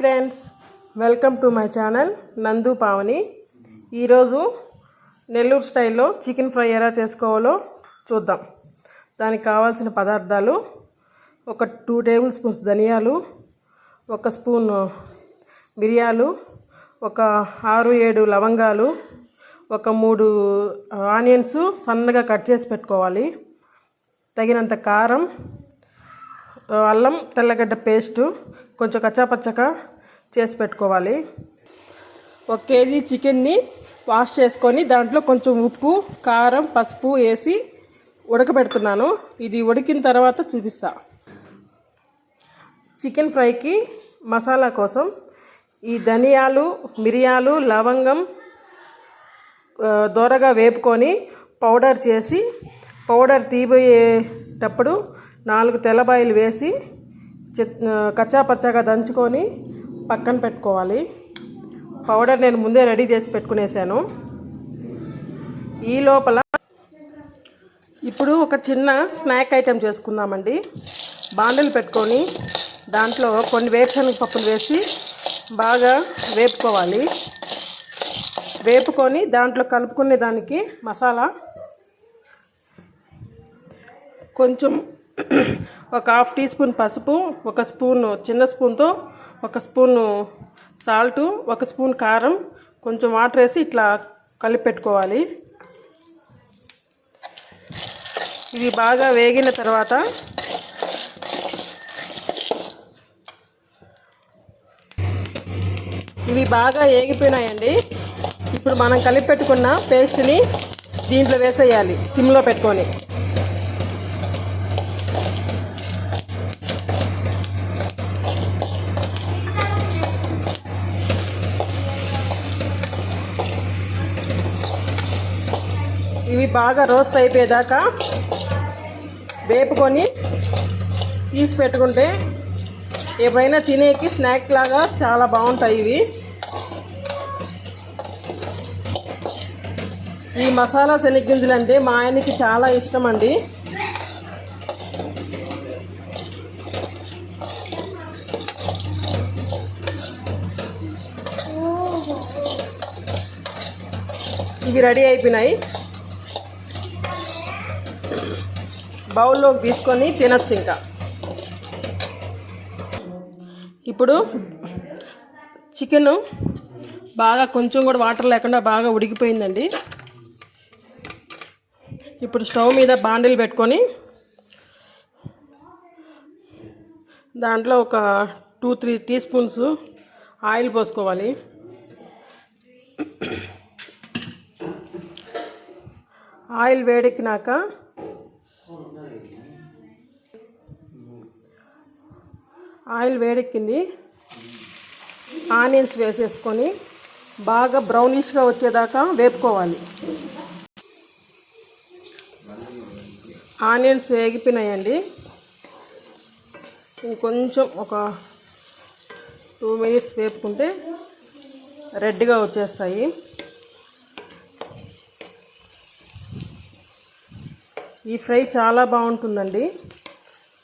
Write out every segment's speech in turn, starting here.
Friends, welcome to my channel నందు పావని. ఈరోజు నెల్లూరు స్టైల్లో చికెన్ ఫ్రై ఎలా చేసుకోవాలో చూద్దాం. దానికి కావాల్సిన పదార్థాలు: ఒక 2 టేబుల్ స్పూన్స్ ధనియాలు, 1 స్పూన్ మిరియాలు, ఒక 6-7 లవంగాలు, ఒక 3 ఆనియన్స్ సన్నగా కట్ చేసి పెట్టుకోవాలి, తగినంత కారం, అల్లం తెల్లగడ్డ పేస్టు కొంచెం కచ్చాపచ్చగా చేసి పెట్టుకోవాలి. 1 కేజీ చికెన్ని వాష్ చేసుకొని దాంట్లో కొంచెం ఉప్పు, కారం, పసుపు వేసి ఉడకబెడుతున్నాను. ఇది ఉడికిన తర్వాత చూపిస్తా. చికెన్ ఫ్రైకి మసాలా కోసం ఈ ధనియాలు, మిరియాలు, లవంగం దోరగా వేపుకొని పౌడర్ చేసి, పౌడర్ తీయబోయేటప్పుడు 4 తెల్లబాయలు వేసి కచ్చాపచ్చాగా దంచుకొని పక్కన పెట్టుకోవాలి. పౌడర్ నేను ముందే రెడీ చేసి పెట్టుకునేసాను. ఈ లోపల ఇప్పుడు ఒక చిన్న స్నాక్ ఐటెం చేసుకుందామండి. బాండలు పెట్టుకొని దాంట్లో కొన్ని వేరుశనగ పప్పులు వేసి బాగా వేపుకోవాలి. వేపుకొని దాంట్లో కలుపుకునే దానికి మసాలా కొంచెం ఒక 1/2 టీ స్పూన్ పసుపు, 1 స్పూను చిన్న స్పూన్తో 1 స్పూను సాల్టు, 1 స్పూన్ కారం, కొంచెం వాటర్ వేసి ఇట్లా కలిపి పెట్టుకోవాలి. ఇవి బాగా వేగిన తర్వాత ఇవి బాగా వేగిపోయినాయండి. ఇప్పుడు మనం కలిపి పెట్టుకున్న పేస్ట్ని దీంట్లో వేసేయాలి సిమ్లో పెట్టుకొని. ఇవి బాగా రోస్ట్ అయిపోయేదాకా వేపుకొని తీసి పెట్టుకుంటే ఏవైనా తినేకి స్నాక్ లాగా చాలా బాగుంటాయి ఇవి. ఈ మసాలా శనగగింజలు అంటే మా ఆయనకి చాలా ఇష్టం అండి. ఇవి రెడీ అయిపోయినాయి. బౌల్లోకి తీసుకొని తినొచ్చు. ఇంకా ఇప్పుడు చికెను బాగా కొంచెం కూడా వాటర్ లేకుండా బాగా ఉడికిపోయిందండి. ఇప్పుడు స్టవ్ మీద బాండిల్ పెట్టుకొని దాంట్లో ఒక 2-3 టీ స్పూన్స్ ఆయిల్ పోసుకోవాలి. ఆయిల్ వేడెక్కినాక ఆయిల్ వేడెక్కింది, ఆనియన్స్ వేసేసుకొని బాగా బ్రౌనిష్గా వచ్చేదాకా వేపుకోవాలి. ఆనియన్స్ వేగిపోయినాయండి. ఇంకొంచెం ఒక 2 మినిట్స్ వేపుకుంటే రెడ్గా వచ్చేస్తాయి. ఈ ఫ్రై చాలా బాగుంటుందండి.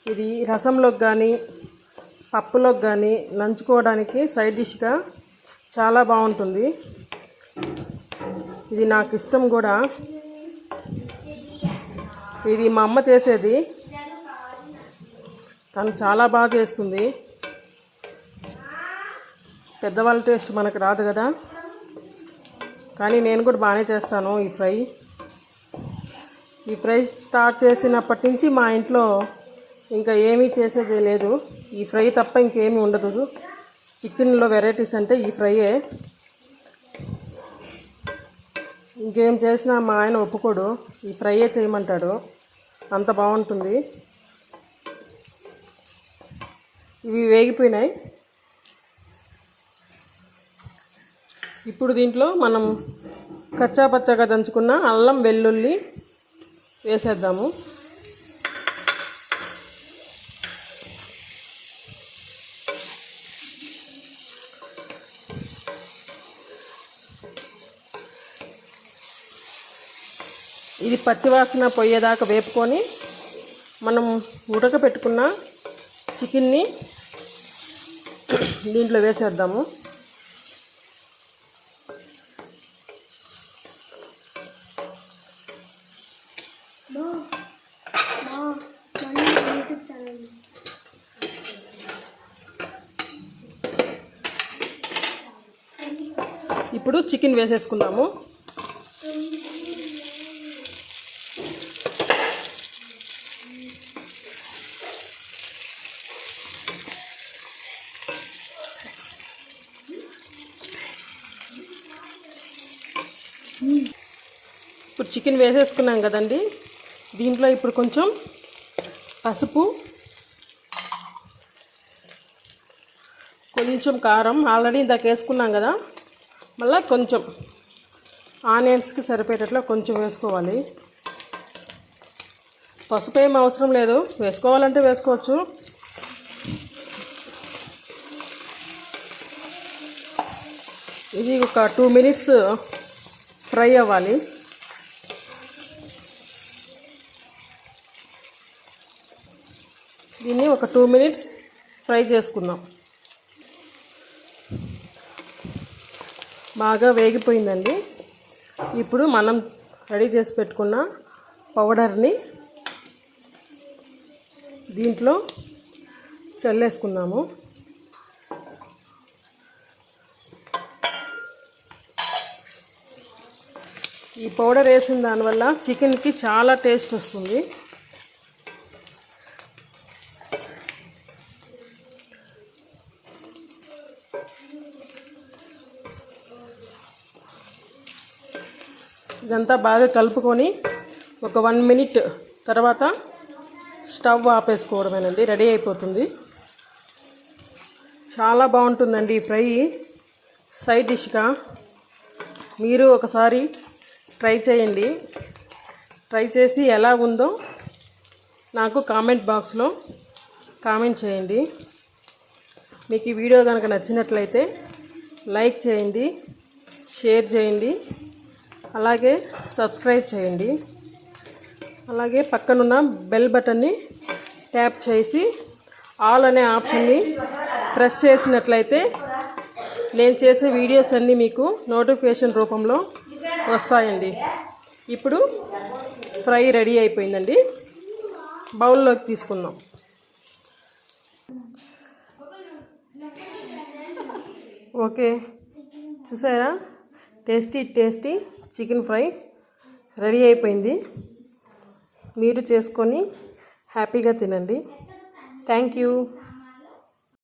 ఇది రసంలోకి కానీ పప్పులోకి కానీ నంచుకోవడానికి సైడ్ డిష్గా చాలా బాగుంటుంది. ఇది నాకు ఇష్టం కూడా. ఇది మా అమ్మ చేసేది. తను చాలా బాగా చేస్తుంది. పెద్దవాళ్ళ టేస్ట్ మనకు రాదు కదా, కానీ నేను కూడా బాగానే చేస్తాను ఈ ఫ్రై. ఈ ఫ్రై స్టార్ట్ చేసినప్పటి నుంచి మా ఇంట్లో ఇంకా ఏమీ చేసేది లేదు. ఈ ఫ్రై తప్ప ఇంకేమీ ఉండదు. చికెన్లో వెరైటీస్ అంటే ఈ ఫ్రైయే. ఇంకేం చేసినా మా ఆయన ఒప్పుకోడు, ఈ ఫ్రైయే చేయమంటాడు. అంత బాగుంటుంది. ఇవి వేగిపోయినాయి. ఇప్పుడు దీంట్లో మనం కచ్చాపచ్చగా దంచుకున్న అల్లం వెల్లుల్లి వేసేద్దాము. ఇది పచ్చివాసన పోయేదాకా వేపుకొని మనం ఉడకపెట్టుకున్న చికెన్ని దీంట్లో వేసేద్దాము. ఇప్పుడు చికెన్ వేసేసుకుందాము. ఇప్పుడు చికెన్ వేసేసుకున్నాం కదండి. దీంట్లో ఇప్పుడు కొంచెం పసుపు, కొంచెం కారం ఆల్రెడీ ఇందాక వేసుకున్నాం కదా, మళ్ళీ కొంచెం ఆనియన్స్కి సరిపోయేటట్లు కొంచెం వేసుకోవాలి. పసుపు ఏం అవసరం లేదు, వేసుకోవాలంటే వేసుకోవచ్చు. ఇది ఒక 2 minutes ఫ్రై అవ్వాలి. దీన్ని ఒక 2 minutes ఫ్రై చేసుకుందాం. బాగా వేగిపోయిందండి. ఇప్పుడు మనం రెడీ చేసి పెట్టుకున్న పౌడర్ని దీంట్లో చల్లేసుకున్నాము. ఈ పౌడర్ వేసిన దానివల్ల చికెన్కి చాలా టేస్ట్ వస్తుంది. ఇదంతా బాగా కలుపుకొని ఒక 1 minute తర్వాత స్టవ్ ఆపేసుకోవడమేనండి, రెడీ అయిపోతుంది. చాలా బాగుంటుందండి ఈ ఫ్రై, సైడ్ డిష్గా. మీరు ఒకసారి ట్రై చేయండి. ట్రై చేసి ఎలా ఉందో నాకు కామెంట్ బాక్స్లో కామెంట్ చేయండి. మీకు ఈ వీడియో కనుక నచ్చినట్లయితే లైక్ చేయండి, షేర్ చేయండి, అలాగే సబ్స్క్రైబ్ చేయండి. అలాగే పక్కనున్న బెల్ బటన్ని ట్యాప్ చేసి ఆల్ అనే ఆప్షన్ని ప్రెస్ చేసినట్లయితే నేను చేసే వీడియోస్ అన్నీ మీకు నోటిఫికేషన్ రూపంలో వస్తాయండి. ఇప్పుడు ఫ్రై రెడీ అయిపోయిందండి. బౌల్లోకి తీసుకుందాం. ఓకే, చూసారా, టేస్టీ చికెన్ ఫ్రై రెడీ అయిపోయింది. మీరు చేసుకొని హ్యాపీగా తినండి. Thank you.